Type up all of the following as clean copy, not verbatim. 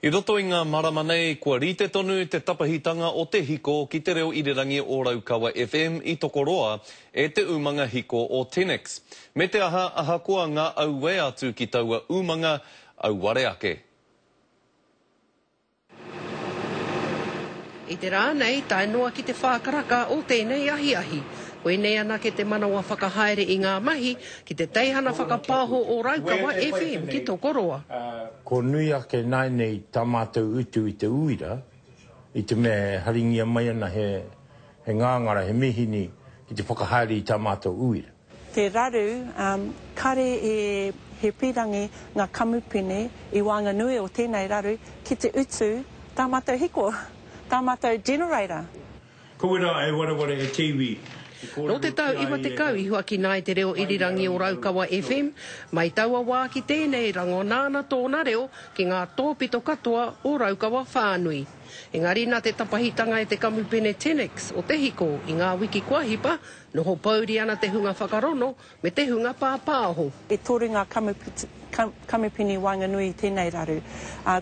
I roto I ngā marama nei, kua rite tonu te tapahitanga o te hiko ki te reo irirangi o Raukawa FM I Tokoroa e te umanga hiko o Tenex. Me te aha kua ngā auwe atu ki taua umanga auware ake. I te rā nei, tae noa ki te whākaraka o tēnei ahi. Koe nei ana ke te manawa whakahaere I ngā mahi ki te teihana whakapāho o Raukawa FM ki Tokoroa. Ko nui ake nai nei tā mātou utu I te uira, I te mea haringia mai ana he ngāngara, he mihini ki te whakahaere I tā mātou uira. Te raru, kare he pirangi ngā kamupene I Wanganui o tēnei raru ki te utu tā mātou hiko, tā mātou generator. Ko wera e warawara e TV. No te tau iwa te kau I hua ki nai te reo irirangi o Raukawa FM, mai taua wā ki tēnei rango nāna tōna reo ki ngā tōpito katoa o Raukawa whānui. Engari nā te tapahitanga e te kamupene Tenex o te hiko I ngā wiki kuahipa, noho pauri ana te hunga whakarono me te hunga pāpāho. E tōru ngā kamupene Wanganui tēnei raru.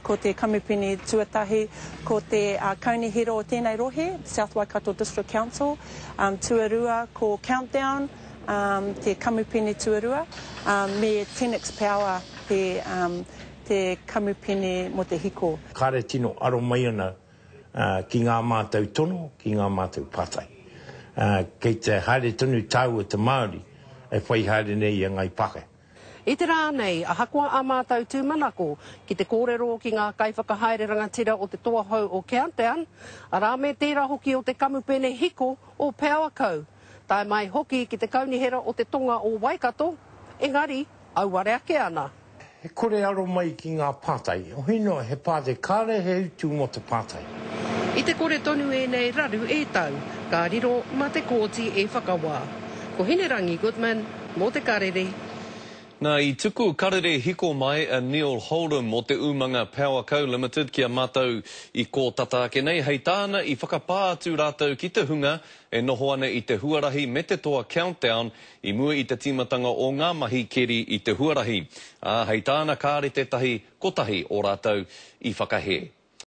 Ko te kamupene tuatahi, ko te kaunihiro o tēnei rohe, South Waikato District Council, tuarua ko Countdown, te kamupene tuarua, me Tenex Power, te kamupene mo te hiko. Kare tino aro mai ana ki ngā mātou tono, ki ngā mātou pātai. Kei te haere tonu tau o te Māori, e whai haere nei a ngai pake. I te rā nei, ahakoa a mātou tūmanako ki te kōrero ki ngā kaiwhakahaere rangatira o te toahau o Countdown, a rā me tērā hoki o te kamupene hiko o Pauakau. Tae mai hoki ki te kaunihera o te tonga o Waikato, engari, auare ake ana. He kore aro mai ki ngā pātai, o hino he pātai, kāre he utu mo te pātai. I te kore tonu e nei raru e tau, ka riro ma te kōti e whakawā. Ko Hinerangi Goodman, mō te karere. Nā I tuku karere hiko mai a Neil Holdham o te umanga Pauakau Limited kia mātou I kō tata ake nei. Hei tāna I whakapā atu rātou ki te hunga e noho ana I te huarahi me te toa Countdown I mua I te timatanga o ngā mahi keri I te huarahi. Hei tāna kāre te tahi kotahi o rātou I whakahe.